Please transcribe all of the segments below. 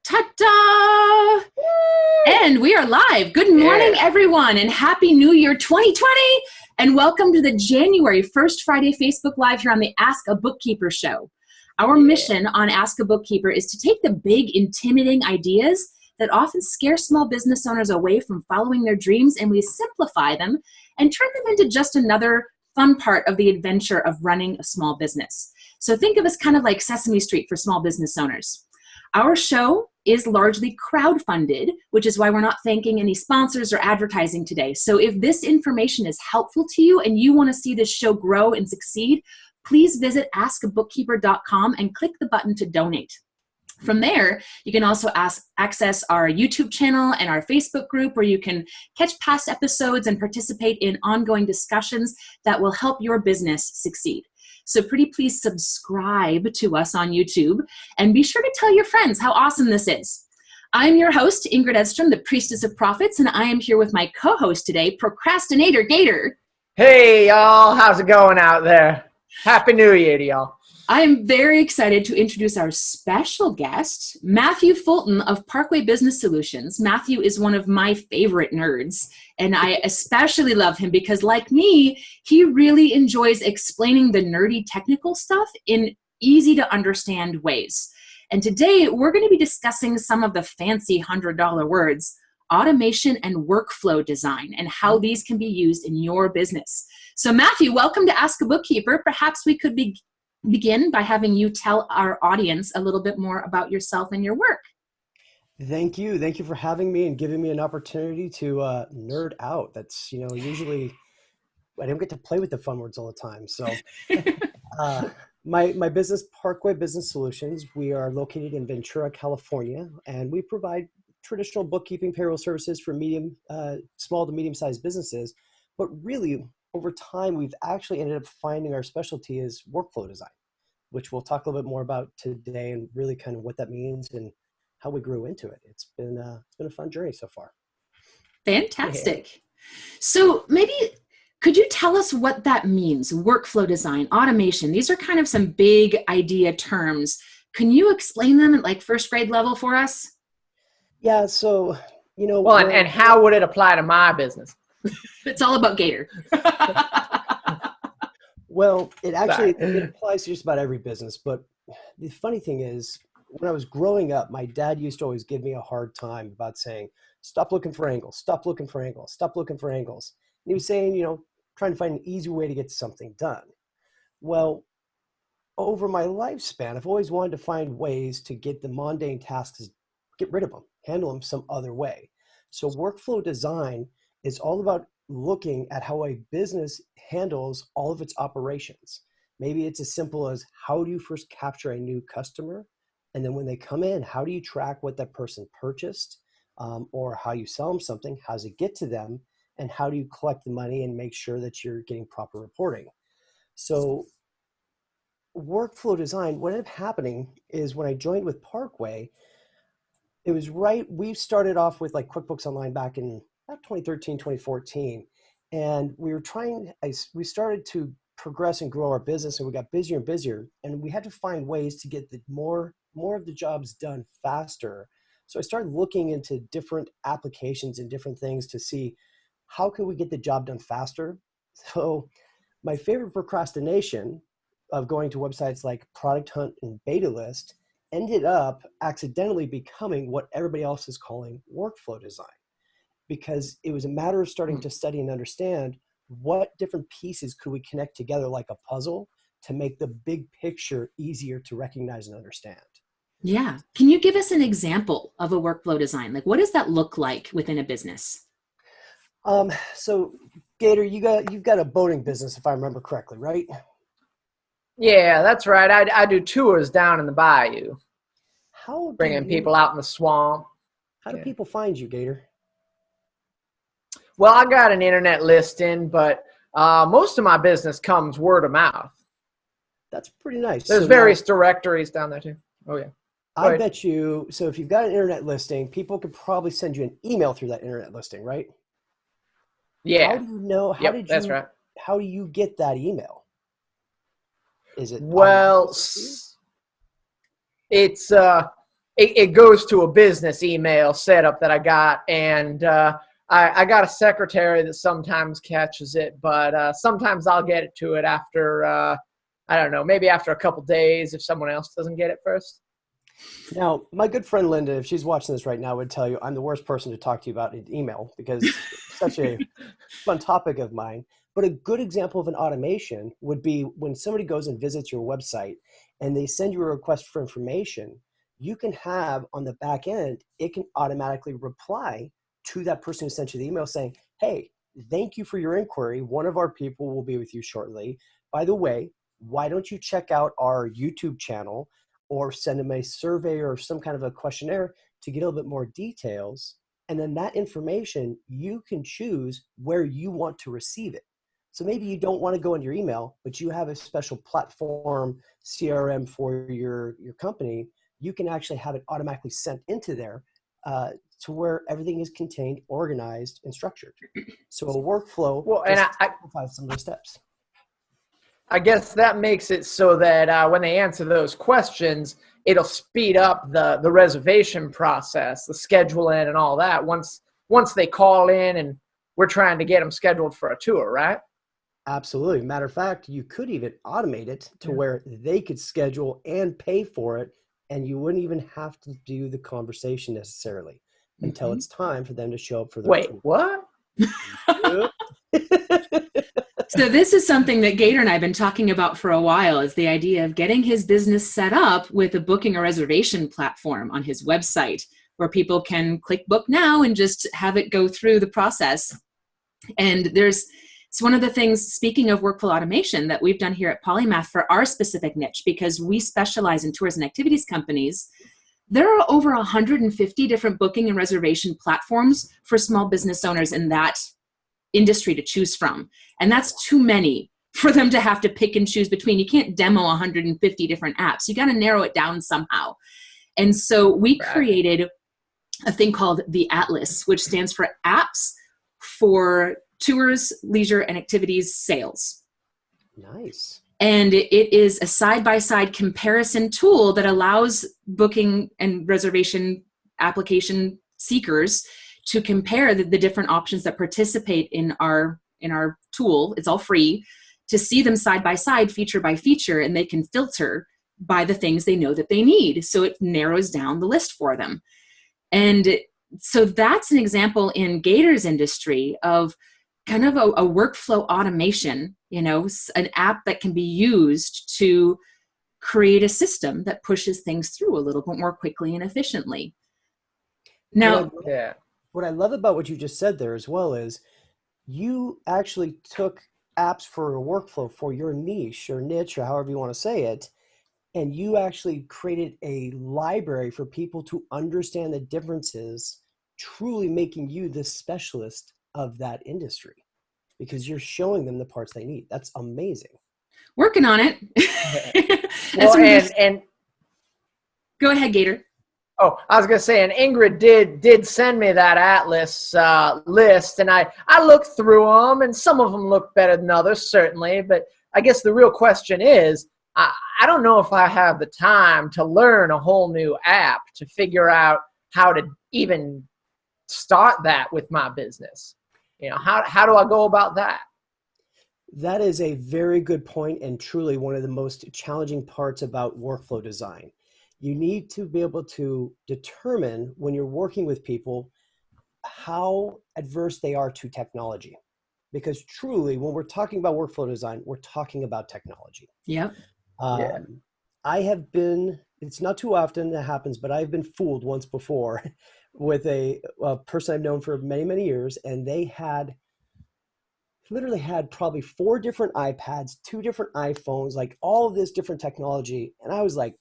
Ta-da! And we are live. Good morning, everyone, and Happy New Year 2020, and welcome to the January 1st Friday Facebook Live here on the Ask a Bookkeeper show. Our mission on Ask a Bookkeeper is to take the big, intimidating ideas that often scare small business owners away from following their dreams, and we simplify them and turn them into just another fun part of the adventure of running a small business. So think of us kind of like Sesame Street for small business owners. Our show is largely crowdfunded, which is why we're not thanking any sponsors or advertising today. So if this information is helpful to you and you want to see this show grow and succeed, please visit askabookkeeper.com and click the button to donate. From there, you can also access our YouTube channel and our Facebook group where you can catch past episodes and participate in ongoing discussions that will help your business succeed. So pretty please subscribe to us on YouTube and be sure to tell your friends how awesome this is. I'm your host, Ingrid Edstrom, the Priestess of Profits, and I am here with my co-host today, Procrastinator Gator. Hey, y'all. How's it going out there? Happy New Year to y'all. I am very excited to introduce our special guest, Matthew Fulton of Parkway Business Solutions. Matthew is one of my favorite nerds, and I especially love him because, like me, he really enjoys explaining the nerdy technical stuff in easy to understand ways. And today, we're going to be discussing some of the fancy $100 words, automation and workflow design, and how these can be used in your business. So Matthew, welcome to Ask a Bookkeeper. Perhaps we could begin by having you tell our audience a little bit more about yourself and your work. Thank you. Thank you for having me and giving me an opportunity to nerd out. That's, usually I don't get to play with the fun words all the time. So my business, Parkway Business Solutions, we are located in Ventura, California, and we provide traditional bookkeeping payroll services for small to medium-sized businesses. But really, over time, we've actually ended up finding our specialty is workflow design, which we'll talk a little bit more about today and really kind of what that means and how we grew into it. It's been a fun journey so far. Fantastic. Yeah. So maybe could you tell us what that means? Workflow design, automation, these are kind of some big idea terms. Can you explain them at like first grade level for us? Yeah, so, Well, and how would it apply to my business? It's all about Gator. Well, it applies to just about every business. But the funny thing is, when I was growing up, my dad used to always give me a hard time about saying, stop looking for angles, stop looking for angles, stop looking for angles. And he was saying, trying to find an easy way to get something done. Well, over my lifespan, I've always wanted to find ways to get the mundane tasks, get rid of them, handle them some other way. So workflow design is all about looking at how a business handles all of its operations. Maybe it's as simple as how do you first capture a new customer? And then when they come in, how do you track what that person purchased? Or how you sell them something, how does it get to them? And how do you collect the money and make sure that you're getting proper reporting? So workflow design, what ended up happening is when I joined with Parkway, it was we started off with like QuickBooks Online back in about 2013, 2014. And we started to progress and grow our business, and we got busier and busier, and we had to find ways to get more of the jobs done faster. So I started looking into different applications and different things to see how can we get the job done faster. So my favorite procrastination of going to websites like Product Hunt and Beta List ended up accidentally becoming what everybody else is calling workflow design, because it was a matter of starting to study and understand what different pieces could we connect together like a puzzle to make the big picture easier to recognize and understand. Yeah. Can you give us an example of a workflow design? Like, what does that look like within a business? So Gator, you've got a boating business, if I remember correctly, right? Yeah, that's right. I do tours down in the bayou, bringing people out in the swamp. How do people find you, Gator? Well, I got an internet listing, but most of my business comes word of mouth. That's pretty nice. There's various directories down there too. Oh yeah. I bet you, so if you've got an internet listing, people could probably send you an email through that internet listing, right? Yeah. How do you know, that's right. How do you get that email? Is it? Well, it's it goes to a business email setup that I got, and I got a secretary that sometimes catches it, but sometimes I'll get it to it after, I don't know, maybe after a couple days if someone else doesn't get it first. Now, my good friend Linda, if she's watching this right now, would tell you I'm the worst person to talk to you about an email because it's such a fun topic of mine. But a good example of an automation would be when somebody goes and visits your website and they send you a request for information, you can have on the back end, it can automatically reply to that person who sent you the email saying, hey, thank you for your inquiry. One of our people will be with you shortly. By the way, why don't you check out our YouTube channel or send them a survey or some kind of a questionnaire to get a little bit more details. And then that information, you can choose where you want to receive it. So maybe you don't want to go into your email, but you have a special platform CRM for your company. You can actually have it automatically sent into there to where everything is contained, organized, and structured. So a workflow simplifies some of the steps. I guess that makes it so that when they answer those questions, it'll speed up the reservation process, the scheduling and all that once they call in and we're trying to get them scheduled for a tour, right? Absolutely. Matter of fact, you could even automate it to where they could schedule and pay for it, and you wouldn't even have to do the conversation necessarily until it's time for them to show up for their Wait, tour. what? So this is something that Gator and I have been talking about for a while, is the idea of getting his business set up with a booking or reservation platform on his website where people can click book now and just have it go through the process. And it's one of the things, speaking of workflow automation, that we've done here at Polymath for our specific niche, because we specialize in tours and activities companies. There are over 150 different booking and reservation platforms for small business owners in that industry to choose from. And that's too many for them to have to pick and choose between. You can't demo 150 different apps. You got to narrow it down somehow. And so we created a thing called the Atlas, which stands for Apps for Tours, Leisure, and Activities Sales. Nice. And it is a side-by-side comparison tool that allows booking and reservation application seekers to compare the different options that participate in our tool. It's all free, to see them side by side, feature by feature, and they can filter by the things they know that they need. So it narrows down the list for them. And so that's an example in Gator's industry of kind of a workflow automation, an app that can be used to create a system that pushes things through a little bit more quickly and efficiently. Now, what I love about what you just said there as well is you actually took apps for a workflow for your niche or niche or however you want to say it, and you actually created a library for people to understand the differences, truly making you the specialist of that industry because you're showing them the parts they need. That's amazing. Working on it. Well, and go ahead, Gator. Oh, I was going to say, and Ingrid did send me that Atlas list, and I looked through them, and some of them look better than others, certainly. But I guess the real question is, I don't know if I have the time to learn a whole new app to figure out how to even start that with my business. How do I go about that? That is a very good point, and truly one of the most challenging parts about workflow design. You need to be able to determine when you're working with people how adverse they are to technology. Because truly, when we're talking about workflow design, we're talking about technology. Yep. I have been, it's not too often that happens, but I've been fooled once before with a person I've known for many, many years, and they literally had probably 4 different iPads, 2 different iPhones, like all of this different technology. And I was like,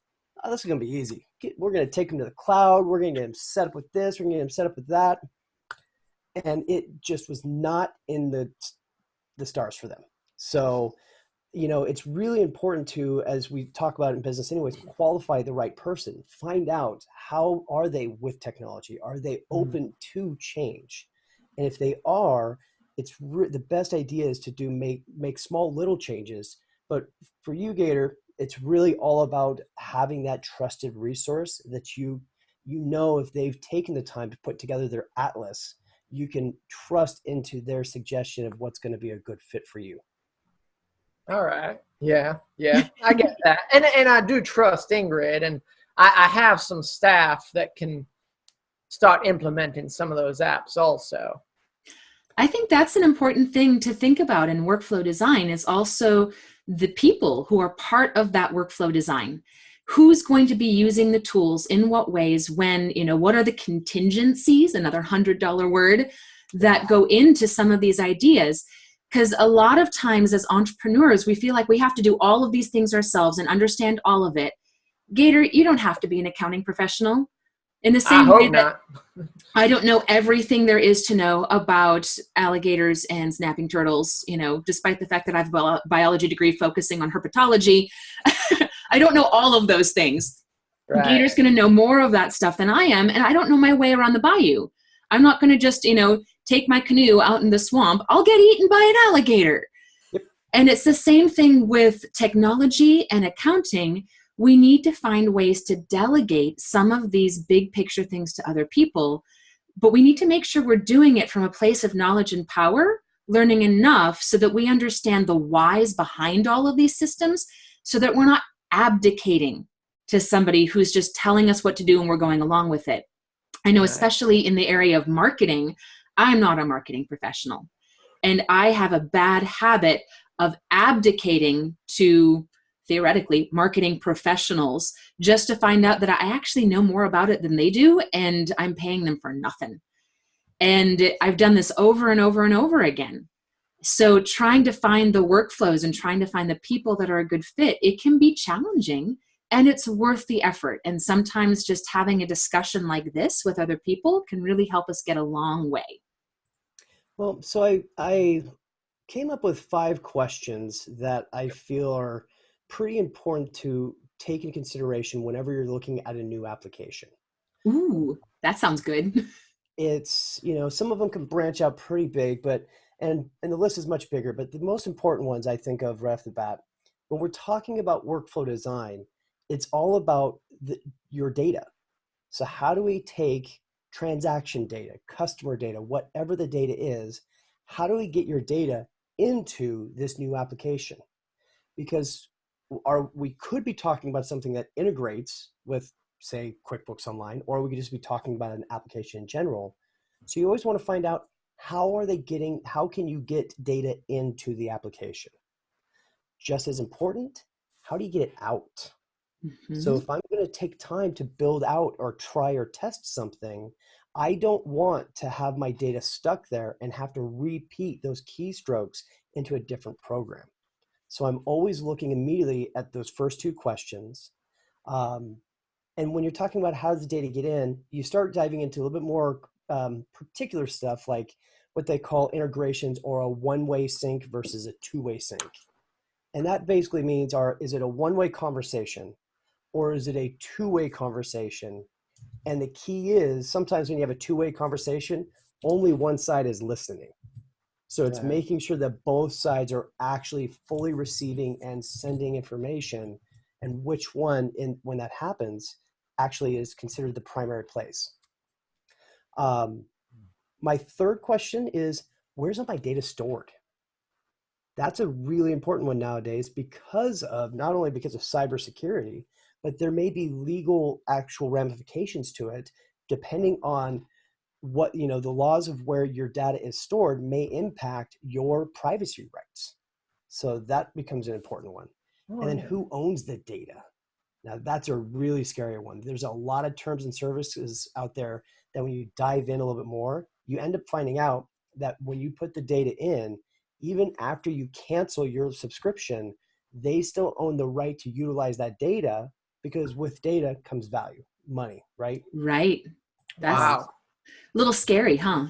oh, this is going to be easy. We're going to take them to the cloud. We're going to get them set up with this. We're going to get them set up with that. And it just was not in the stars for them. So, it's really important to, as we talk about in business anyways, qualify the right person. Find out how are they with technology? Are they open to change? And if they are, it's the best idea is to make small little changes. But for you, Gator, it's really all about having that trusted resource that you you know if they've taken the time to put together their atlas, you can trust into their suggestion of what's going to be a good fit for you. All right. Yeah. I get that. And I do trust Ingrid, and I have some staff that can start implementing some of those apps also. I think that's an important thing to think about in workflow design, is also the people who are part of that workflow design. Who's going to be using the tools, in what ways, when, what are the contingencies, another $100 word, that go into some of these ideas. Because a lot of times as entrepreneurs, we feel like we have to do all of these things ourselves and understand all of it. Gator, you don't have to be an accounting professional. In the same way that I don't know everything there is to know about alligators and snapping turtles, despite the fact that I have a biology degree focusing on herpetology. I don't know all of those things. Right. Gator's going to know more of that stuff than I am, and I don't know my way around the bayou. I'm not going to just, take my canoe out in the swamp. I'll get eaten by an alligator. Yep. And it's the same thing with technology and accounting. We need to find ways to delegate some of these big picture things to other people, but we need to make sure we're doing it from a place of knowledge and power, learning enough so that we understand the whys behind all of these systems, so that we're not abdicating to somebody who's just telling us what to do and we're going along with it. I know, especially in the area of marketing, I'm not a marketing professional, and I have a bad habit of abdicating to, theoretically, marketing professionals just to find out that I actually know more about it than they do, and I'm paying them for nothing. And I've done this over and over and over again. So trying to find the workflows and trying to find the people that are a good fit, it can be challenging, and it's worth the effort. And sometimes just having a discussion like this with other people can really help us get a long way. Well, so I came up with 5 questions that I feel are pretty important to take into consideration whenever you're looking at a new application. Ooh, that sounds good. It's, some of them can branch out pretty big, but and the list is much bigger, but the most important ones I think of right off the bat, when we're talking about workflow design, it's all about your data. So how do we take transaction data, customer data, whatever the data is, how do we get your data into this new application? Because we could be talking about something that integrates with, say, QuickBooks Online, or we could just be talking about an application in general. So you always want to find out, how can you get data into the application? Just as important, how do you get it out? Mm-hmm. So if I'm going to take time to build out or try or test something, I don't want to have my data stuck there and have to repeat those keystrokes into a different program. So I'm always looking immediately at those first 2 questions. And when you're talking about how does the data get in, you start diving into a little bit more particular stuff, like what they call integrations, or a one-way sync versus a two-way sync. And that basically means, is it a one-way conversation, or is it a two-way conversation? And the key is, sometimes when you have a two-way conversation, only one side is listening. So it's making sure that both sides are actually fully receiving and sending information, and which one, when that happens, actually is considered the primary place. My third question is, where's all my data stored? That's a really important one nowadays, not only because of cybersecurity, but there may be legal actual ramifications to it, depending on what, the laws of where your data is stored may impact your privacy rights. So that becomes an important one. Oh. And then who owns the data? Now that's a really scary one. There's a lot of terms and services out there that when you dive in a little bit more, you end up finding out that when you put the data in, even after you cancel your subscription, they still own the right to utilize that data, because with data comes value, money, right? Right. That's a little scary, huh?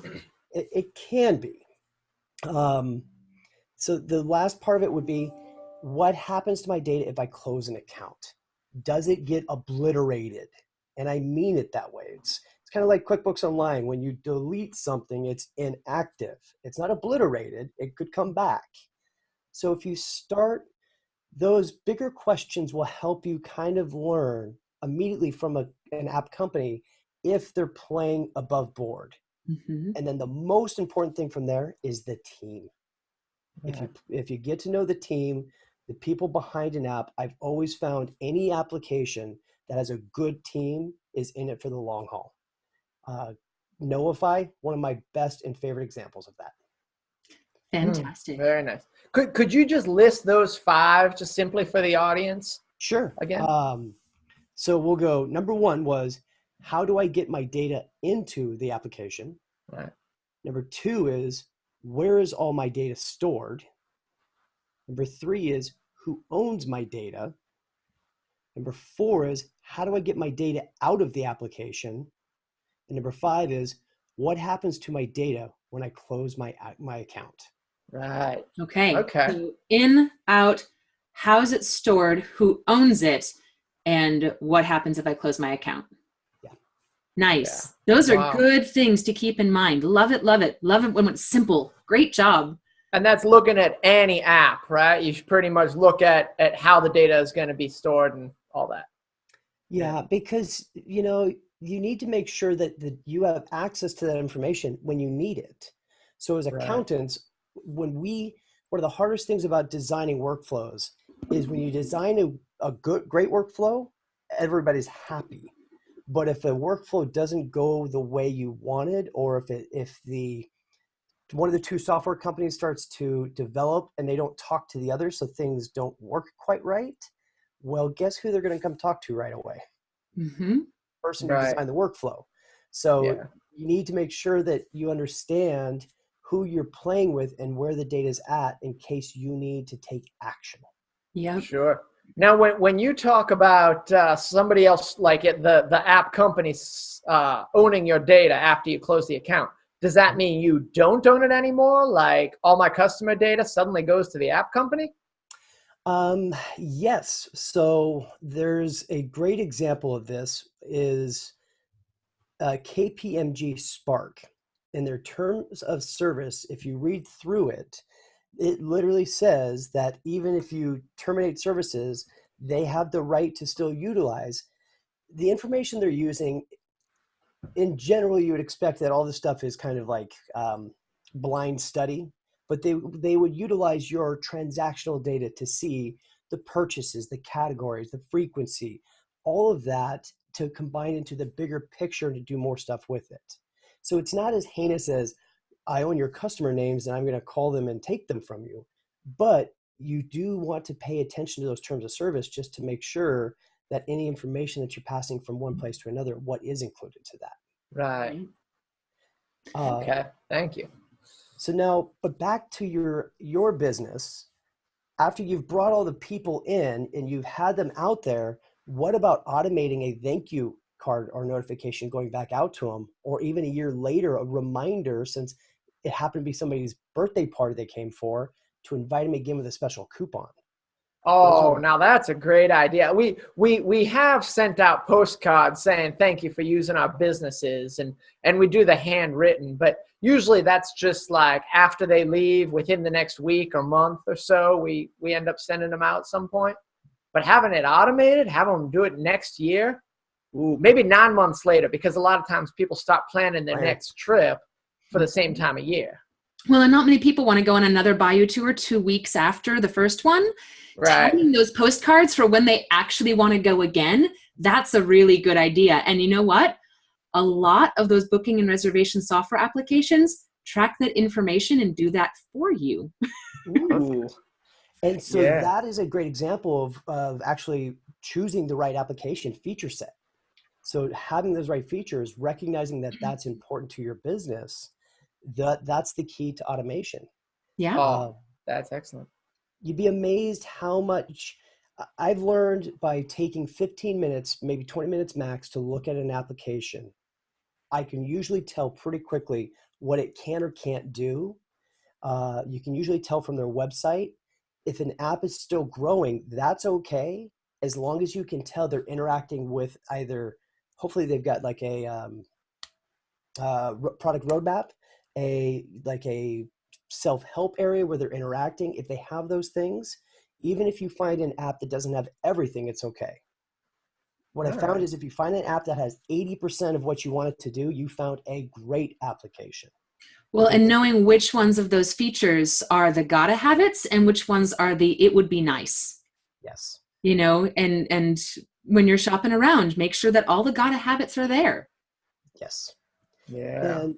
It can be. So the last part of it would be, what happens to my data if I close an account? Does it get obliterated? And I mean it that way. It's kind of like QuickBooks Online. When you delete something, it's inactive. It's not obliterated. It could come back. So if you start, those bigger questions will help you kind of learn immediately from an app company, if they're playing above board. Mm-hmm. And then the most important thing from there is the team. Yeah. If you get to know the team, the people behind an app, I've always found any application that has a good team is in it for the long haul. Notify, one of my best and favorite examples of that. Fantastic. Very nice. Could you just list those 5 just simply for the audience? Sure. Again? So we'll go, number 1 was, how do I get my data into the application? Right. Number 2 is, where is all my data stored? Number 3 is, who owns my data? Number 4 is, how do I get my data out of the application? And number 5 is, what happens to my data when I close my account? Right. Okay. Okay. So in, out, how is it stored, who owns it, and what happens if I close my account? Yeah. Nice. Yeah. Those are Wow. good things to keep in mind. Love it, love it. Love it when it's simple. Great job. And that's looking at any app, right? You should pretty much look at how the data is going to be stored and all that. Yeah, because, you need to make sure that you have access to that information when you need it. So as accountants, one of the hardest things about designing workflows is when you design a great workflow, everybody's happy. But if the workflow doesn't go the way you wanted, or if one of the 2 software companies starts to develop and they don't talk to the other, so things don't work quite right, well, guess who they're going to come talk to right away? Mm-hmm. Person who designed the workflow. So you need to make sure that you understand who you're playing with and where the data is at in case you need to take action. Yeah. Sure. Now, when you talk about somebody else, like the app companies owning your data after you close the account, does that mean you don't own it anymore? Like all my customer data suddenly goes to the app company? Yes. So there's a great example of this is KPMG Spark. In their terms of service, if you read through it, it literally says that even if you terminate services, they have the right to still utilize the information they're using. In general, you would expect that all this stuff is kind of like blind study, but they would utilize your transactional data to see the purchases, the categories, the frequency, all of that to combine into the bigger picture to do more stuff with it. So it's not as heinous as I own your customer names and I'm going to call them and take them from you, but you do want to pay attention to those terms of service just to make sure that any information that you're passing from one place to another, what is included to that. Right. Okay. Thank you. So now, but back to your business, after you've brought all the people in and you've had them out there, what about automating a thank you card or notification going back out to them, or even a year later, a reminder, since it happened to be somebody's birthday party they came for, to invite them again with a special coupon? Oh, now that's a great idea. We have sent out postcards saying thank you for using our businesses, and we do the handwritten, but usually that's just like after they leave within the next week or month or so, we end up sending them out at some point. But having it automated, have them do it next year, maybe 9 months later, because a lot of times people start planning their next trip for the same time of year. Well, and not many people want to go on another Bayou tour 2 weeks after the first one. Right. Timing those postcards for when they actually want to go again, that's a really good idea. And you know what? A lot of those booking and reservation software applications track that information and do that for you. Ooh. And so that is a great example of actually choosing the right application feature set. So having those right features, recognizing that that's important to your business, that's the key to automation. Yeah. That's excellent. You'd be amazed how much I've learned by taking 15 minutes, maybe 20 minutes max to look at an application. I can usually tell pretty quickly what it can or can't do. You can usually tell from their website. If an app is still growing, that's okay, as long as you can tell they're interacting with either, hopefully they've got like a product roadmap, a self-help area where they're interacting. If they have those things, even if you find an app that doesn't have everything, it's okay. What I found is if you find an app that has 80% of what you want it to do, you found a great application. Well, and knowing which ones of those features are the gotta have it's and which ones are the it would be nice. Yes. You know, and when you're shopping around, make sure that all the gotta have it's are there. Yes. Yeah. And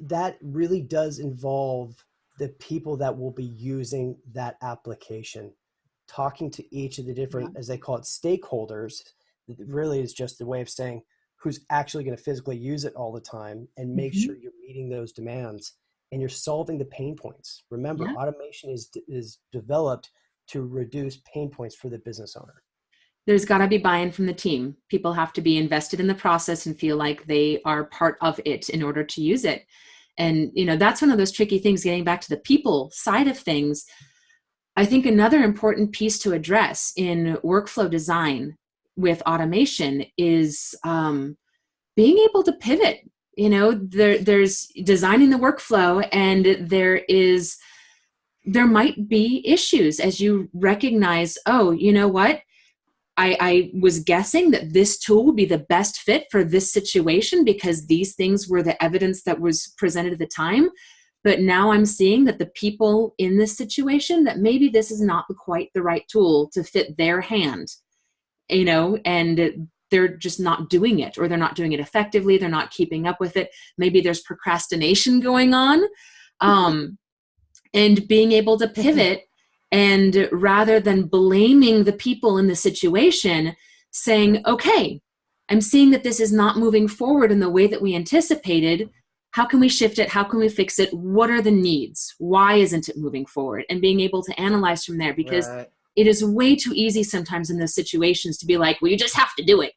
that really does involve the people that will be using that application, talking to each of the different, as they call it, stakeholders. It really is just the way of saying who's actually going to physically use it all the time, and make sure you're meeting those demands and you're solving the pain points. Remember, automation is developed to reduce pain points for the business owner. There's got to be buy-in from the team. People have to be invested in the process and feel like they are part of it in order to use it. And, you know, that's one of those tricky things, getting back to the people side of things. I think another important piece to address in workflow design with automation is being able to pivot. You know, there's designing the workflow, and there might be issues as you recognize, oh, you know what? I was guessing that this tool would be the best fit for this situation because these things were the evidence that was presented at the time. But now I'm seeing that the people in this situation, that maybe this is not quite the right tool to fit their hand, you know, and they're just not doing it, or they're not doing it effectively. They're not keeping up with it. Maybe there's procrastination going on, and being able to pivot. And rather than blaming the people in the situation, saying, okay, I'm seeing that this is not moving forward in the way that we anticipated. How can we shift it? How can we fix it? What are the needs? Why isn't it moving forward? And being able to analyze from there, because it is way too easy sometimes in those situations to be like, well, you just have to do it.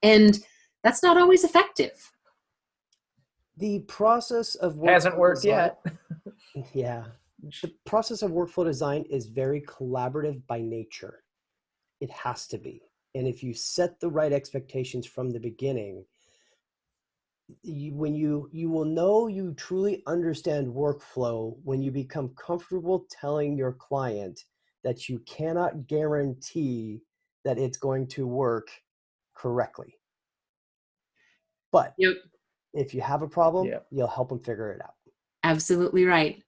And that's not always effective. The process of hasn't worked yet. Yeah. The process of workflow design is very collaborative by nature. It has to be. And if you set the right expectations from the beginning, you will know you truly understand workflow when you become comfortable telling your client that you cannot guarantee that it's going to work correctly. But if you have a problem, you'll help them figure it out. Absolutely right.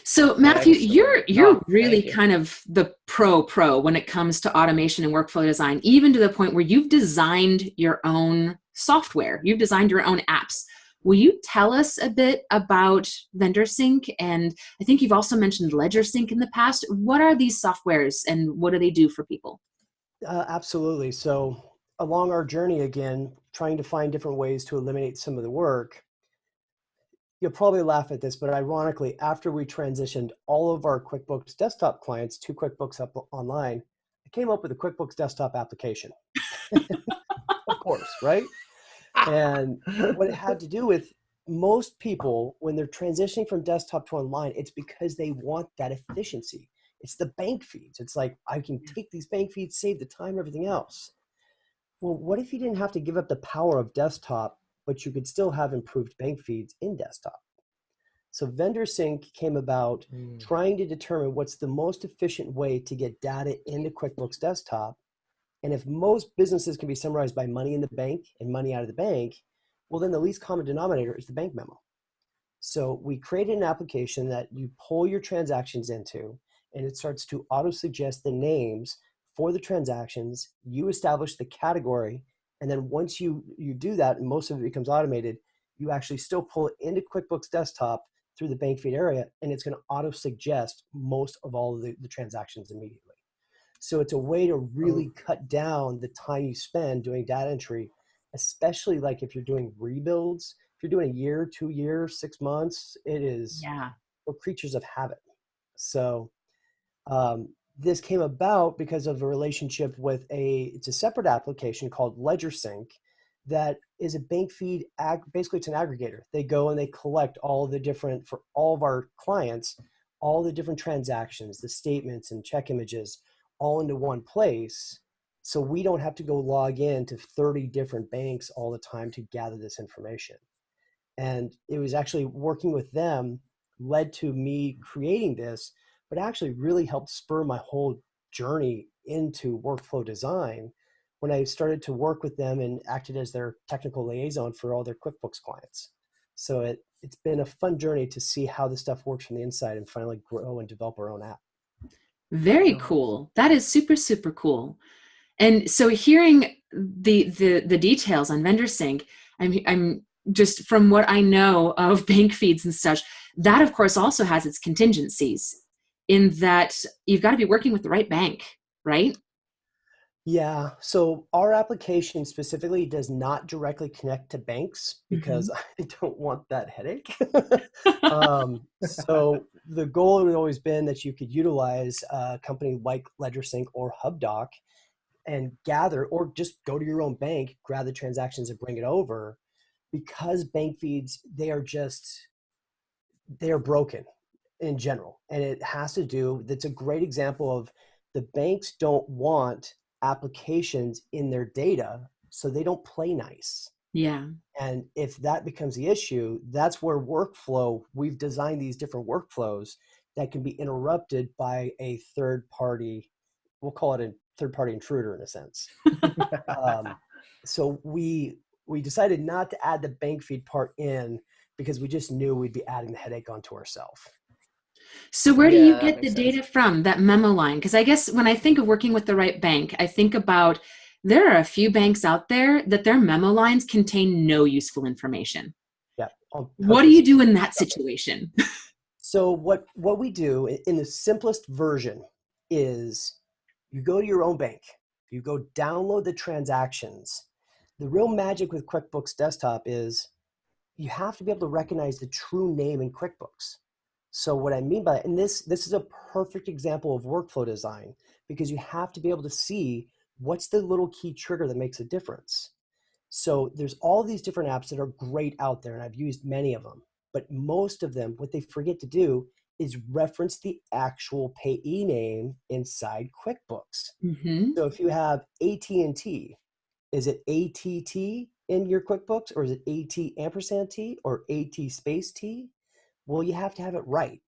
So Matthew, you're really kind of the pro when it comes to automation and workflow design, even to the point where you've designed your own software. You've designed your own apps. Will you tell us a bit about VendorSync? And I think you've also mentioned LedgerSync in the past. What are these softwares and what do they do for people? Absolutely. So along our journey, again, trying to find different ways to eliminate some of the work, you'll probably laugh at this, but ironically, after we transitioned all of our QuickBooks desktop clients to QuickBooks Online, I came up with a QuickBooks desktop application. Of course, right? And what it had to do with, most people, when they're transitioning from desktop to online, it's because they want that efficiency. It's the bank feeds. It's like, I can take these bank feeds, save the time, everything else. Well, what if you didn't have to give up the power of desktop, but you could still have improved bank feeds in desktop? So VendorSync came about trying to determine what's the most efficient way to get data into QuickBooks Desktop. And if most businesses can be summarized by money in the bank and money out of the bank, well, then the least common denominator is the bank memo. So we created an application that you pull your transactions into, and it starts to auto-suggest the names for the transactions. You establish the category, and then once you do that, and most of it becomes automated, you actually still pull it into QuickBooks Desktop through the bank feed area, and it's going to auto-suggest most of all of the transactions immediately. So it's a way to really cut down the time you spend doing data entry, especially like if you're doing rebuilds. If you're doing a year, 2 years, 6 months, it is, we're creatures of habit. So this came about because of a relationship with it's a separate application called LedgerSync that is a bank feed, basically it's an aggregator. They go and they collect all the different, for all of our clients, all the different transactions, the statements and check images, all into one place. So we don't have to go log in to 30 different banks all the time to gather this information. And it was actually working with them led to me creating this, but actually really helped spur my whole journey into workflow design, when I started to work with them and acted as their technical liaison for all their QuickBooks clients. So it's been a fun journey to see how this stuff works from the inside and finally grow and develop our own app. Very cool. That is super, super cool. And so hearing the details on VendorSync, I'm just from what I know of bank feeds and such, that of course also has its contingencies in that you've got to be working with the right bank, right? Yeah, so our application specifically does not directly connect to banks because I don't want that headache. So the goal had always been that you could utilize a company like LedgerSync or HubDoc and gather, or just go to your own bank, grab the transactions and bring it over, because bank feeds, they are broken in general. And it has to do, that's a great example of the banks don't want applications in their data, so they don't play nice. Yeah. And if that becomes the issue, that's where we've designed these different workflows that can be interrupted by a third party, we'll call it a third party intruder in a sense. So we decided not to add the bank feed part in because we just knew we'd be adding the headache onto ourselves. So where do you get the data from, that memo line? Because I guess when I think of working with the right bank, I think about there are a few banks out there that their memo lines contain no useful information. Yeah. What do you do in that situation? So what we do in the simplest version is you go to your own bank, you go download the transactions. The real magic with QuickBooks Desktop is you have to be able to recognize the true name in QuickBooks. So what I mean by that, and this is a perfect example of workflow design, because you have to be able to see what's the little key trigger that makes a difference. So there's all these different apps that are great out there, and I've used many of them, but most of them, what they forget to do is reference the actual payee name inside QuickBooks. So if you have AT&T, is it ATT in your QuickBooks, or is it AT&T or AT space T? Well, you have to have it right.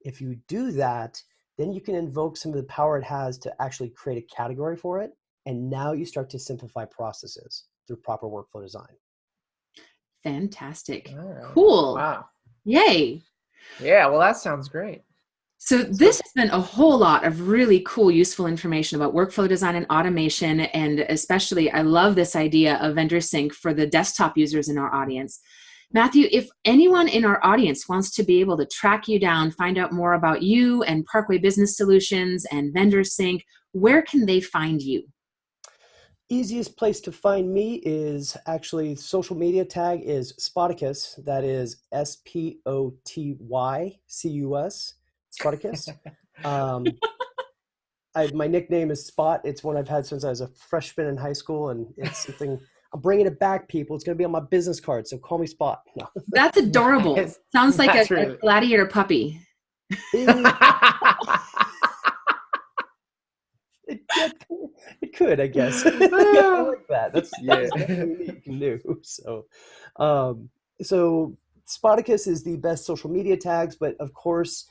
If you do that, then you can invoke some of the power it has to actually create a category for it. And now you start to simplify processes through proper workflow design. Fantastic. Right. Cool. Wow. Yay. Yeah, well, that sounds great. So this has been a whole lot of really cool, useful information about workflow design and automation. And especially, I love this idea of VendorSync for the desktop users in our audience. Matthew, if anyone in our audience wants to be able to track you down, find out more about you and Parkway Business Solutions and VendorSync, where can they find you? Easiest place to find me is actually social media tag is Spoticus. That is SPOTYCUS, Spoticus. My nickname is Spot. It's one I've had since I was a freshman in high school, and it's something I'm bringing it back, people. It's going to be on my business card, so call me Spot. No. That's adorable. Nice. Sounds like That's a really... gladiator puppy. It could, I guess. I like that. That's definitely you can do. So Spoticus is the best social media tags, but of course,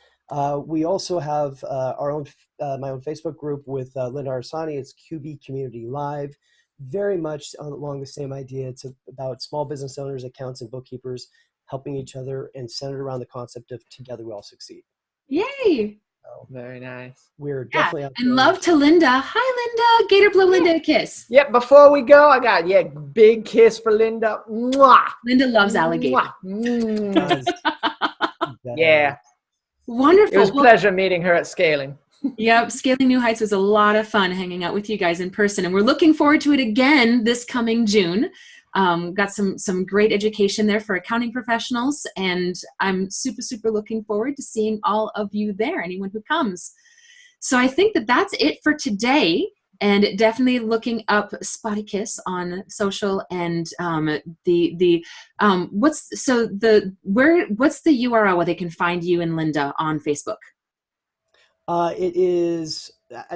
we also have our own, my own Facebook group with Linda Arsani. It's QB Community Live. Very much along the same idea. It's about small business owners, accountants, and bookkeepers helping each other, and centered around the concept of together we all succeed. Yay! Oh, very nice. We're definitely out and love to Linda. Hi, Linda. Gator blow Linda a kiss. Yep. Before we go, I got big kiss for Linda. Mwah! Linda loves alligator. Yeah. Wonderful. It was a pleasure meeting her at Scaling. Yep, Scaling New Heights was a lot of fun hanging out with you guys in person, and we're looking forward to it again this coming June. Got some great education there for accounting professionals, and I'm super looking forward to seeing all of you there, anyone who comes. So I think that's it for today, and definitely looking up Spoticus on social, and what's the URL where they can find you and Linda on Facebook? It is,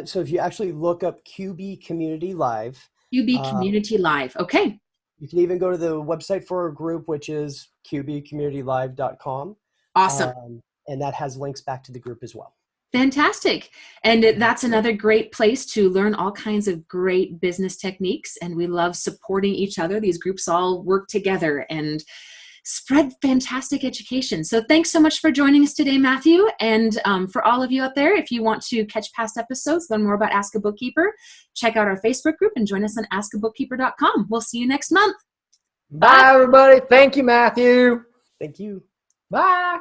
so if you actually look up QB Community Live. QB Community Live, okay. You can even go to the website for our group, which is qbcommunitylive.com. Awesome. And that has links back to the group as well. Fantastic. And that's another great place to learn all kinds of great business techniques. And we love supporting each other. These groups all work together and spread fantastic education. So thanks so much for joining us today, Matthew. And for all of you out there, if you want to catch past episodes, learn more about Ask a Bookkeeper, check out our Facebook group and join us on askabookkeeper.com. We'll see you next month. Bye, everybody. Thank you, Matthew. Thank you. Bye.